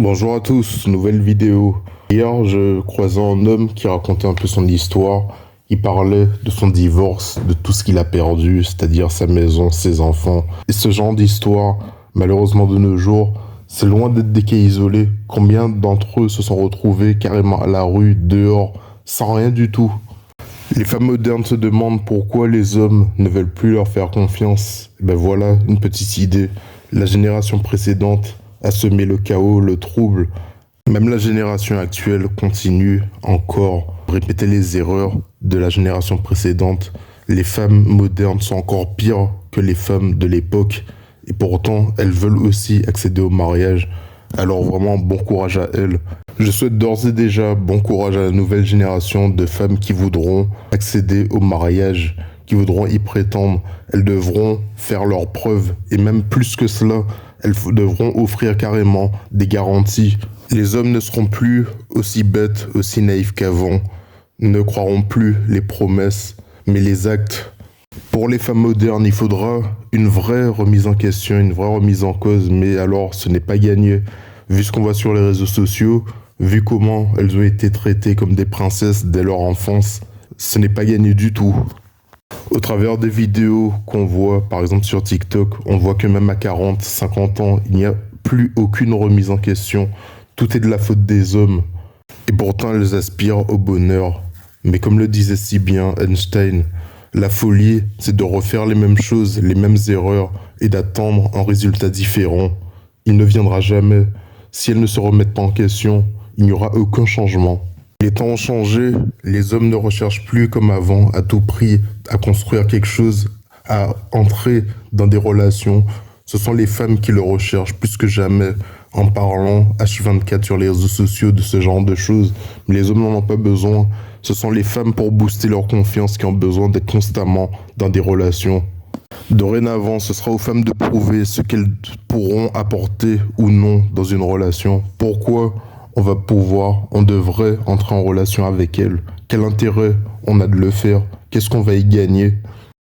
Bonjour à tous, nouvelle vidéo. Hier, je croisais un homme qui racontait un peu son histoire. Il parlait de son divorce, de tout ce qu'il a perdu, c'est-à-dire sa maison, ses enfants. Et ce genre d'histoire, malheureusement de nos jours, c'est loin d'être des cas isolés. Combien d'entre eux se sont retrouvés carrément à la rue, dehors, sans rien du tout? Les femmes modernes se demandent pourquoi les hommes ne veulent plus leur faire confiance. Et ben voilà une petite idée. La génération précédente a semé le chaos, le trouble. Même la génération actuelle continue encore à répéter les erreurs de la génération précédente. Les femmes modernes sont encore pires que les femmes de l'époque. Et pourtant, elles veulent aussi accéder au mariage. Alors vraiment, bon courage à elles. Je souhaite d'ores et déjà bon courage à la nouvelle génération de femmes qui voudront accéder au mariage, qui voudront y prétendre. Elles devront faire leurs preuves et même plus que cela, elles devront offrir carrément des garanties. Les hommes ne seront plus aussi bêtes, aussi naïfs qu'avant, ne croiront plus les promesses, mais les actes. Pour les femmes modernes, il faudra une vraie remise en question, une vraie remise en cause, mais alors ce n'est pas gagné. Vu ce qu'on voit sur les réseaux sociaux, vu comment elles ont été traitées comme des princesses dès leur enfance, ce n'est pas gagné du tout. Au travers des vidéos qu'on voit, par exemple sur TikTok, on voit que même à 40, 50 ans, il n'y a plus aucune remise en question. Tout est de la faute des hommes. Et pourtant, elles aspirent au bonheur. Mais comme le disait si bien Einstein, la folie, c'est de refaire les mêmes choses, les mêmes erreurs, et d'attendre un résultat différent. Il ne viendra jamais. Si elles ne se remettent pas en question, il n'y aura aucun changement. Les temps ont changé, les hommes ne recherchent plus comme avant à tout prix à construire quelque chose, à entrer dans des relations. Ce sont les femmes qui le recherchent plus que jamais en parlant H24 sur les réseaux sociaux de ce genre de choses. Mais les hommes n'en ont pas besoin. Ce sont les femmes pour booster leur confiance qui ont besoin d'être constamment dans des relations. Dorénavant, ce sera aux femmes de prouver ce qu'elles pourront apporter ou non dans une relation. Pourquoi on devrait entrer en relation avec elles? Quel intérêt on a de le faire? Qu'est-ce qu'on va y gagner?